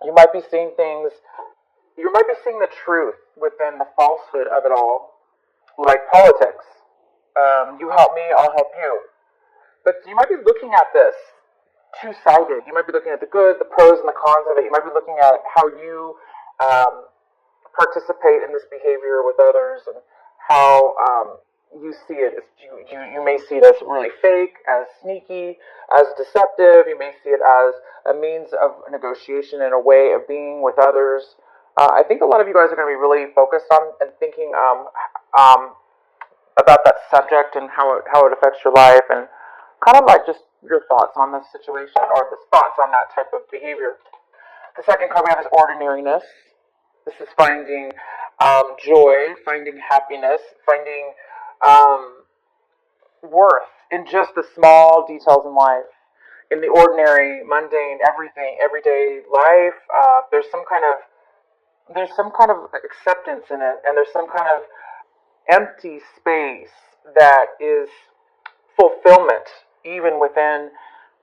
You might be seeing things, you might be seeing the truth within the falsehood of it all, like politics. You help me, I'll help you. But you might be looking at this two-sided. You might be looking at the good, the pros, and the cons of it. You might be looking at how you participate in this behavior with others and how you see it. You may see it as really fake, as sneaky, as deceptive. You may see it as a means of negotiation and a way of being with others. I think a lot of you guys are going to be really focused on and thinking about that subject and how it affects your life, and kind of like just your thoughts on this situation or the thoughts on that type of behavior. The second card we have is ordinariness. This is finding joy, finding happiness, finding worth in just the small details in life. In the ordinary, mundane, everything, everyday life, there's some kind of acceptance in it, and there's some kind of empty space that is fulfillment, even within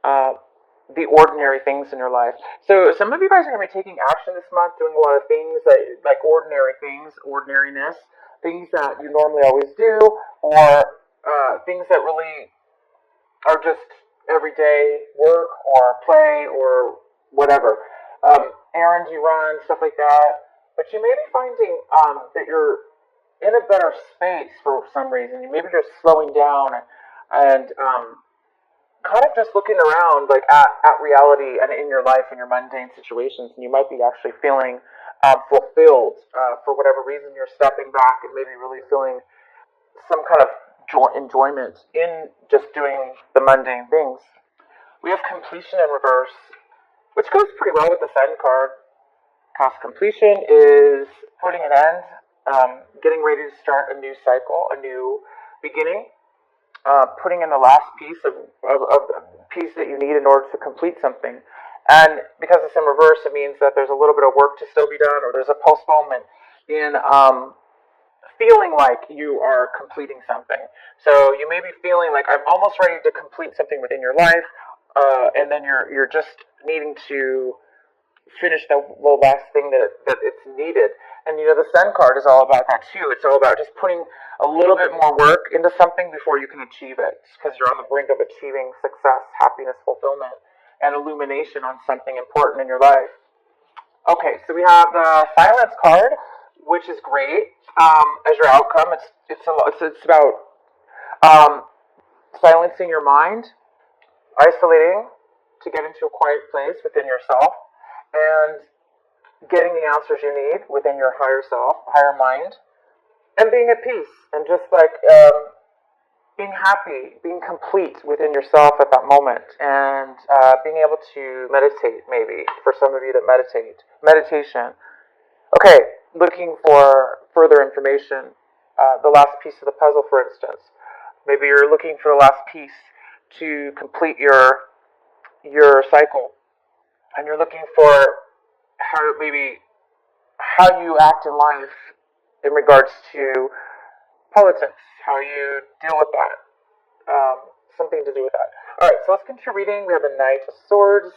the ordinary things in your life. So some of you guys are going to be taking action this month, doing a lot of things that, like ordinary things, ordinariness, things that you normally always do, or things that really are just everyday work or play or whatever. Errands you run, stuff like that. But you may be finding that you're in a better space for some reason. Maybe you're slowing down and kind of just looking around like at reality and in your life and your mundane situations, and you might be actually feeling fulfilled for whatever reason. You're stepping back and maybe really feeling some kind of enjoyment in just doing the mundane things. We have completion in reverse, which goes pretty well with the Sun card. Because completion is putting an end, getting ready to start a new cycle, a new beginning, putting in the last piece of piece that you need in order to complete something. And because it's in reverse, it means that there's a little bit of work to still be done, or there's a postponement in feeling like you are completing something. So you may be feeling like I'm almost ready to complete something within your life, and then you're just needing to finish the last thing that it's needed. And the Sun card is all about that too. It's all about just putting a little bit more work into something before you can achieve it, because you're on the brink of achieving success, happiness, fulfillment, and illumination on something important in your life. Okay, so we have the Silence card, which is great as your outcome. It's about silencing your mind, isolating to get into a quiet place within yourself, and getting the answers you need within your higher self, higher mind, and being at peace, and just like being happy, being complete within yourself at that moment, and being able to meditate, maybe, for some of you that meditate. Meditation. Okay, looking for further information, the last piece of the puzzle, for instance. Maybe you're looking for the last piece to complete your cycle, and you're looking for how you act in life in regards to politics, how you deal with that, something to do with that. All right, so let's continue reading. We have the Knight of Swords.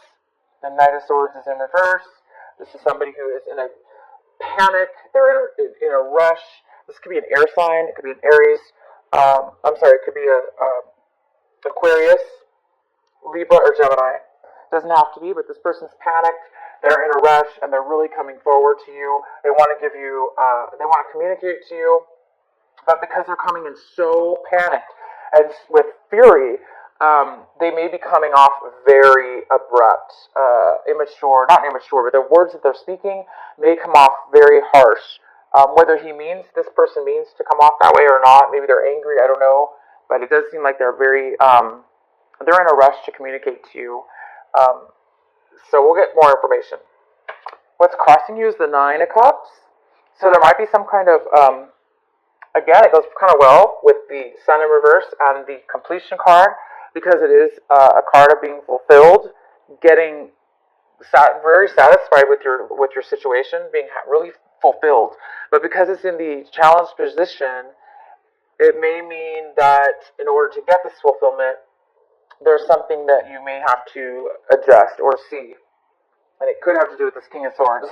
The Knight of Swords is in reverse. This is somebody who is in a panic. They're in a rush. This could be an air sign. It could be an Aries. It could be a Aquarius, Libra, or Gemini. It doesn't have to be, but this person's panicked. They're in a rush, and they're really coming forward to you. They want to give you, they want to communicate to you, but because they're coming in so panicked and with fury, they may be coming off very abrupt, not immature, but the words that they're speaking may come off very harsh. Whether this person means to come off that way or not, maybe they're angry, I don't know, but it does seem like they're they're in a rush to communicate to you. So we'll get more information. What's crossing you is the Nine of Cups. So there might be some kind of, again, it goes kind of well with the Sun in reverse and the completion card, because it is a card of being fulfilled, getting very satisfied with your situation, being really fulfilled. But because it's in the challenged position, it may mean that in order to get this fulfillment, there's something that you may have to adjust or see. And it could have to do with this King of Swords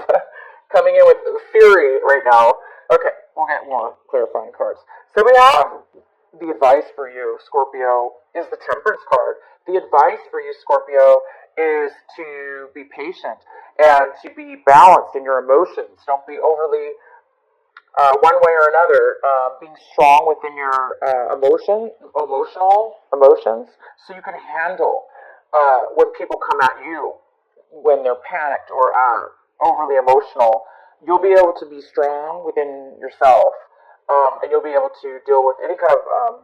coming in with fury right now. Okay, we'll get more clarifying cards. So we have the advice for you, Scorpio, is the Temperance card. The advice for you, Scorpio, is to be patient and to be balanced in your emotions. Don't be overly one way or another, being strong within your emotional emotions, so you can handle when people come at you when they're panicked or overly emotional. You'll be able to be strong within yourself, and you'll be able to deal with any kind of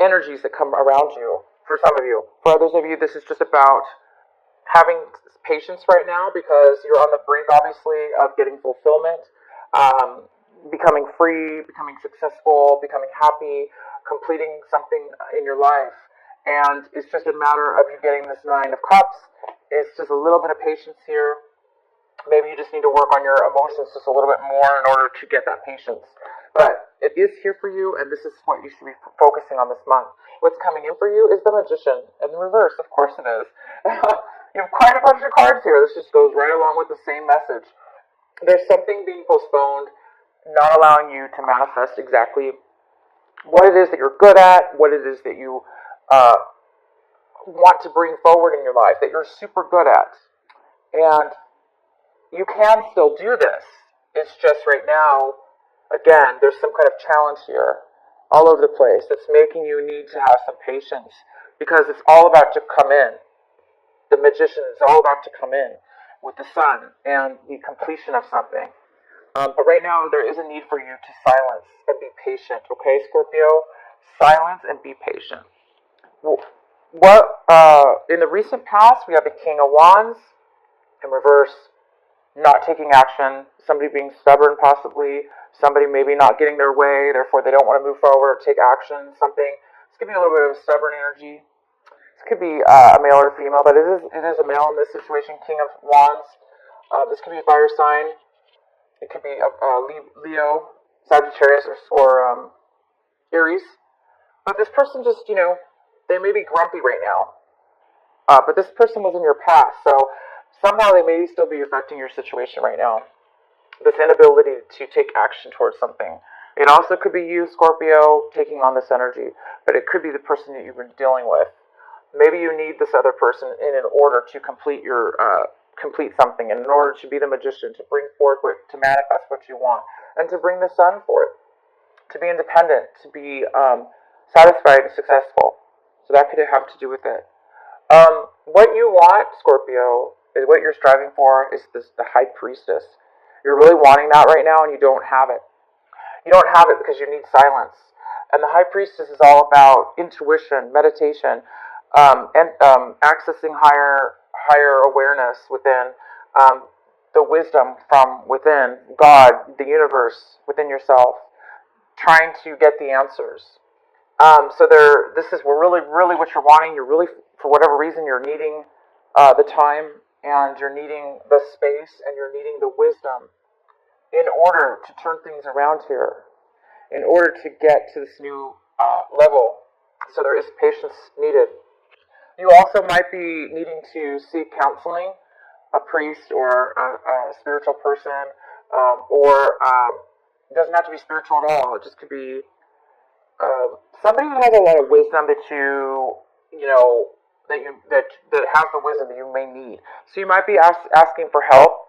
energies that come around you. For some of you, for others of you, this is just about having patience right now because you're on the brink, obviously, of getting fulfillment, becoming free, becoming successful, becoming happy, completing something in your life. And it's just a matter of you getting this Nine of Cups. It's just a little bit of patience here. Maybe you just need to work on your emotions just a little bit more in order to get that patience. But it is here for you, and this is what you should be focusing on this month. What's coming in for you is the Magician in the reverse. Of course it is. You have quite a bunch of cards here. This just goes right along with the same message. There's something being postponed, not allowing you to manifest exactly what it is that you're good at, what it is that you want to bring forward in your life, that you're super good at. And you can still do this. It's just right now, again, there's some kind of challenge here all over the place that's making you need to have some patience because it's all about to come in. The Magician is all about to come in with the Sun and the completion of something. But right now, there is a need for you to silence and be patient, okay, Scorpio? Silence and be patient. What in the recent past, we have the King of Wands in reverse, not taking action, somebody being stubborn possibly, somebody maybe not getting their way, therefore they don't want to move forward or take action, something. This could be a little bit of a stubborn energy. This could be a male or female, but it is a male in this situation, King of Wands. This could be a fire sign. It could be Leo, Sagittarius, or Aries. But this person just, they may be grumpy right now. But this person was in your past, so somehow they may still be affecting your situation right now. This inability to take action towards something. It also could be you, Scorpio, taking on this energy, but it could be the person that you've been dealing with. Maybe you need this other person in order to complete something, and in order to be the Magician, to bring forth to manifest what you want, and to bring the Sun forth, to be independent, to be satisfied and successful. So that could have to do with it. What you want, Scorpio, is what you're striving for is the High Priestess. You're really wanting that right now, and you don't have it. You don't have it because you need silence. And the High Priestess is all about intuition, meditation, and accessing higher awareness within, the wisdom from within, God, the universe, within yourself, trying to get the answers. So this is really what you're wanting. You're really, for whatever reason, you're needing the time, and you're needing the space, and you're needing the wisdom in order to turn things around here, in order to get to this new level. So there is patience needed. You also might be needing to seek counseling, a priest or a spiritual person, or it doesn't have to be spiritual at all. It just could be somebody who has a lot of wisdom that that has the wisdom that you may need. So you might be asking for help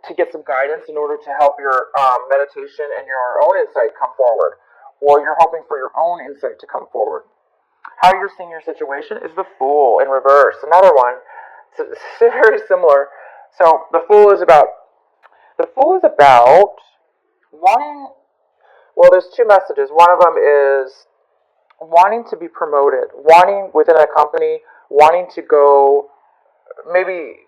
to get some guidance in order to help your meditation and your own insight come forward, or you're hoping for your own insight to come forward. How you're seeing your situation is the Fool in reverse. Another one. It's very similar. So the Fool is about wanting. Well, there's two messages. One of them is wanting to be promoted, wanting within a company, wanting to go, maybe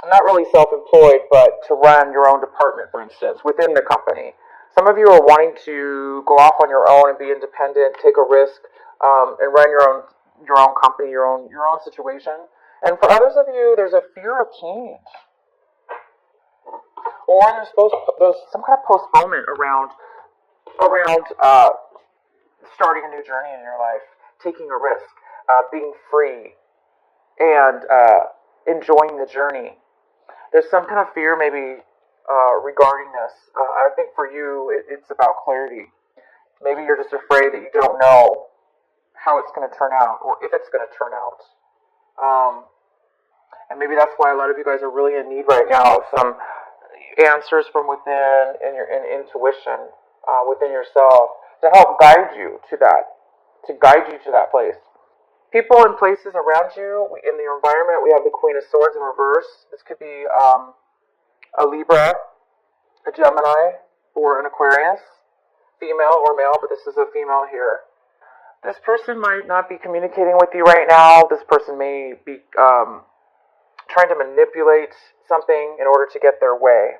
not really self-employed, but to run your own department, for instance, within the company. Some of you are wanting to go off on your own and be independent, take a risk, and run your own company, your own situation. And for others of you, there's a fear of change, or there's some kind of postponement around starting a new journey in your life, taking a risk, being free, and enjoying the journey. There's some kind of fear maybe regarding this. I think for you, it's about clarity. Maybe you're just afraid that you don't know how it's going to turn out or if it's going to turn out. Um, and maybe that's why a lot of you guys are really in need right now of some answers from within and your intuition within yourself to help guide you to that place. People and places around you in the environment. We have the Queen of Swords in reverse. This could be a Libra, a Gemini, or an Aquarius, female or male, but this is a female here. This person might not be communicating with you right now. This person may be trying to manipulate something in order to get their way.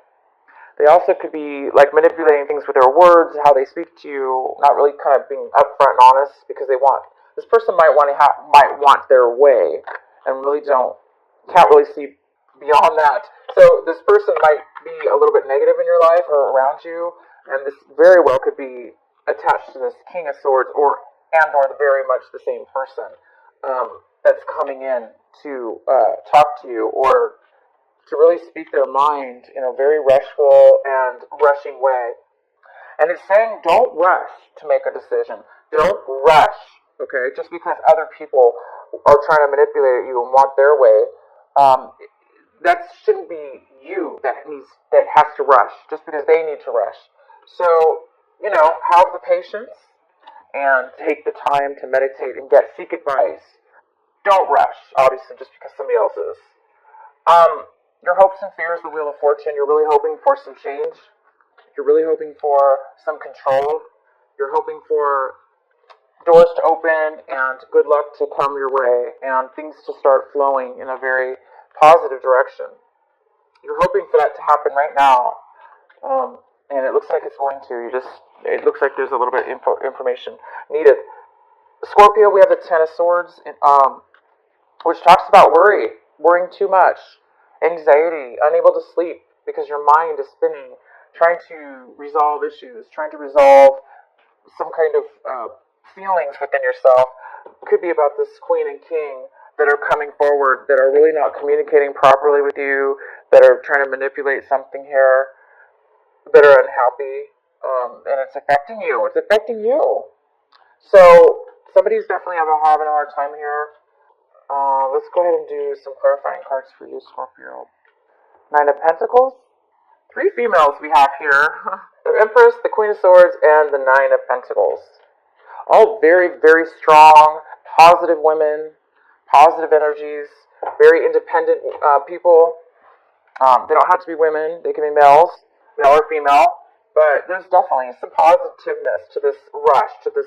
They also could be like manipulating things with their words, how they speak to you, not really kind of being upfront and honest because they want. This person might want their way and really can't really see beyond that. So this person might be a little bit negative in your life or around you, and this very well could be attached to this King of Swords or very much the same person that's coming in to talk to you or to really speak their mind in a very rushful and rushing way. And it's saying don't rush to make a decision. Don't rush, okay? Just because other people are trying to manipulate you and want their way, that shouldn't be you that has to rush just because they need to rush. So, have the patience and take the time to meditate and seek advice. Don't rush, obviously, just because somebody else is. Your hopes and fears, the Wheel of Fortune. You're really hoping for some change. You're really hoping for some control. You're hoping for doors to open and good luck to come your way and things to start flowing in a very positive direction. You're hoping for that to happen right now. And it looks like it's going to. It looks like there's a little bit of information needed. Scorpio, we have the Ten of Swords, which talks about worrying too much, anxiety, unable to sleep because your mind is spinning, trying to resolve issues, trying to resolve some kind of feelings within yourself. Could be about this Queen and King that are coming forward, that are really not communicating properly with you, that are trying to manipulate something here, that are unhappy, and it's affecting you. It's affecting you. So somebody's definitely having a hard time here. Let's go ahead and do some clarifying cards for you, Scorpio. Nine of Pentacles. Three females we have here. The Empress, the Queen of Swords, and the Nine of Pentacles. All very, very strong, positive women, positive energies, very independent people. They don't have to be women. They can be male or female. But there's definitely some positiveness to this rush, to this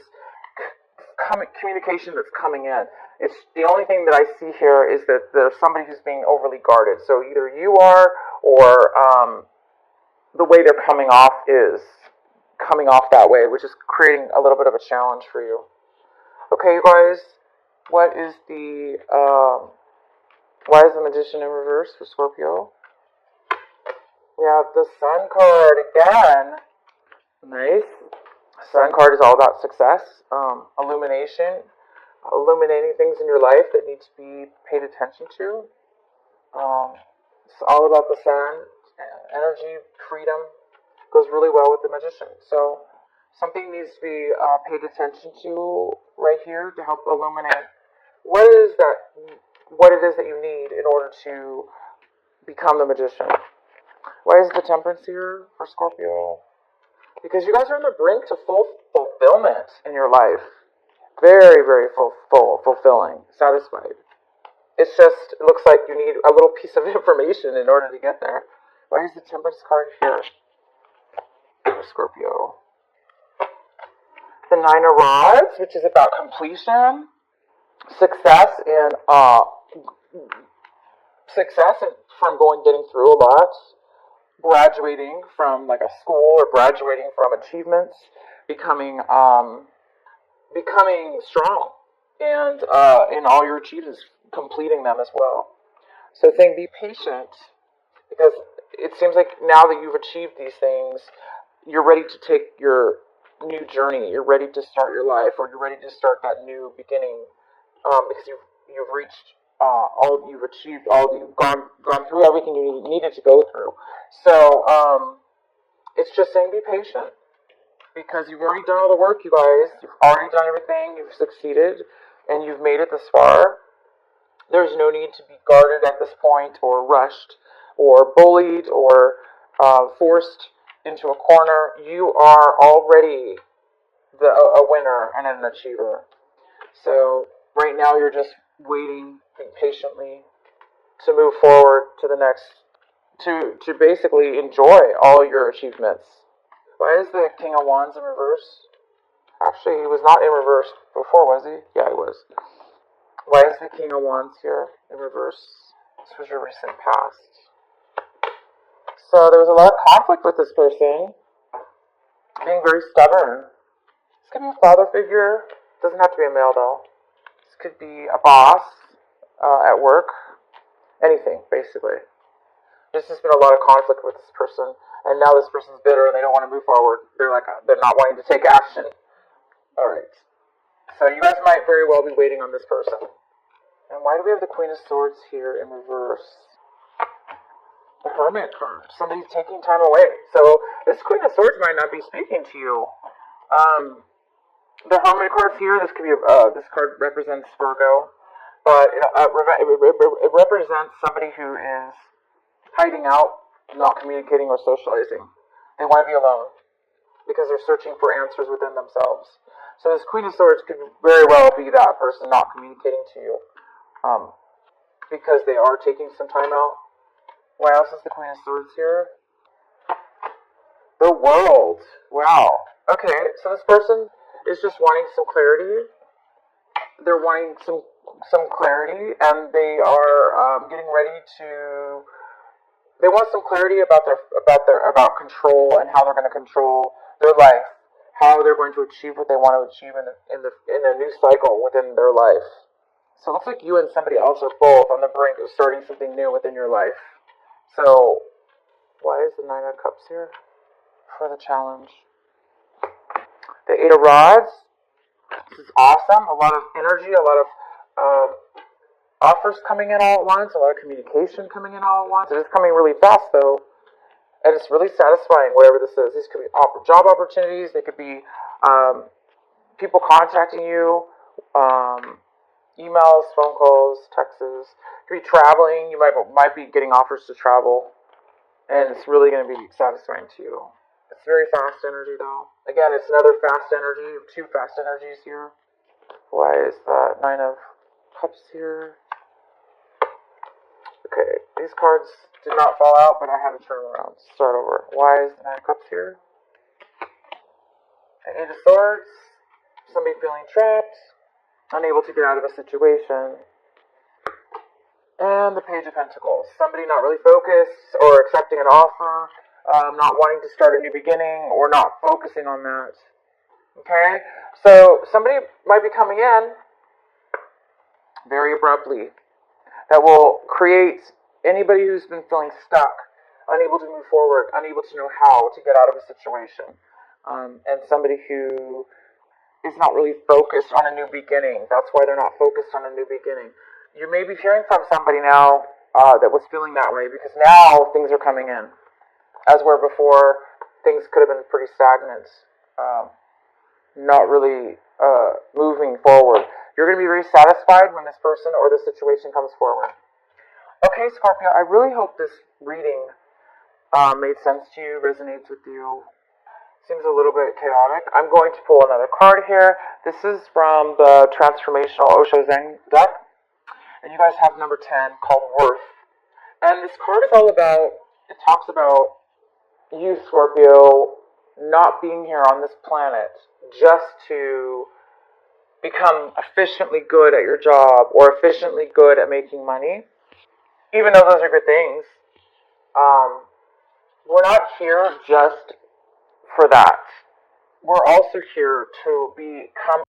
communication that's coming in. It's the only thing that I see here is that there's somebody who's being overly guarded. So either you are, or the way they're coming off is coming off that way, which is creating a little bit of a challenge for you. Okay, you guys, what is why is the Magician in reverse for Scorpio? We have the Sun card again. Nice. Sun card is all about success, illumination, illuminating things in your life that need to be paid attention to. It's all about the Sun, energy, freedom, goes really well with the Magician. So something needs to be paid attention to right here to help illuminate what it is that you need in order to become the Magician. Why is the Temperance here for Scorpio? Because you guys are on the brink to full fulfillment in your life. Very, very fulfilling, satisfied. It looks like you need a little piece of information in order to get there. Why is the Temperance card here for Scorpio? The Nine of Rods, which is about completion, success from getting through a lot, graduating from like a school or graduating from achievements, becoming strong, and in all your achievements, completing them as well. So saying be patient, because it seems like now that you've achieved these things, you're ready to take your new journey. You're ready to start your life, or you're ready to start that new beginning, because you've reached all you've achieved, all you've gone through everything you needed to go through. So it's just saying be patient because you've already done all the work, you guys. You've already done everything. You've succeeded, and you've made it this far. There's no need to be guarded at this point, or rushed, or bullied, or forced into a corner. You are already a winner and an achiever. So right now you're just waiting patiently to move forward to the next, to basically enjoy all your achievements. Why is the King of Wands in reverse? Actually, he was not in reverse before, was he? Yeah, he was. Why is the King of Wands here in reverse? This was your recent past. So there was a lot of conflict with this person, being very stubborn. This could be a father figure. Doesn't have to be a male though. This could be a boss at work. Anything, basically. There's just been a lot of conflict with this person, and now this person's bitter and they don't want to move forward. They're not wanting to take action. All right. So you guys might very well be waiting on this person. And why do we have the Queen of Swords here in reverse? The Hermit card. Somebody's taking time away. So this Queen of Swords might not be speaking to you. The Hermit card's here. This could be this card represents Virgo, but it represents somebody who is hiding out, not communicating or socializing. They want to be alone because they're searching for answers within themselves. So this Queen of Swords could very well be that person not communicating to you, because they are taking some time out. Why else is the Queen of Swords here? The World. Wow. Okay, so this person is just wanting some clarity. They're wanting some clarity, and they are getting ready to. They want some clarity about control and how they're going to control their life, how they're going to achieve what they want to achieve in a new cycle within their life. So it looks like you and somebody else are both on the brink of starting something new within your life. So why is the Nine of Cups here for the challenge? The Eight of Rods. This is awesome. A lot of energy, a lot of offers coming in all at once, a lot of communication coming in all at once. It is coming really fast though, and it's really satisfying, whatever this is. These could be job opportunities, they could be people contacting you, emails, phone calls, texts. It could be traveling. You might be getting offers to travel, and it's really going to be satisfying to you. It's very fast energy though. Again, it's another fast energy, two fast energies here. Why is the Nine of Cups here? Okay, these cards did not fall out, but I had to turn around. Start over. Why is the Nine of Cups here? The Eight of Swords. Somebody feeling trapped, unable to get out of a situation. And the Page of Pentacles. Somebody not really focused or accepting an offer, not wanting to start a new beginning, or not focusing on that. Okay? So somebody might be coming in very abruptly that will create anybody who's been feeling stuck, unable to move forward, unable to know how to get out of a situation, and somebody who is not really focused on a new beginning. That's why they're not focused on a new beginning. You may be hearing from somebody now that was feeling that way, because now things are coming in. As where before, things could have been pretty stagnant, not really moving forward. You're going to be very satisfied when this person or this situation comes forward. Okay, Scorpio, I really hope this reading made sense to you, resonates with you. Seems a little bit chaotic. I'm going to pull another card here. This is from the Transformational Osho Zen deck. And you guys have number 10 called Worth. And this card is all about, it talks about you, Scorpio, not being here on this planet just to become efficiently good at your job or efficiently good at making money. Even though those are good things, we're not here just for that. We're also here to become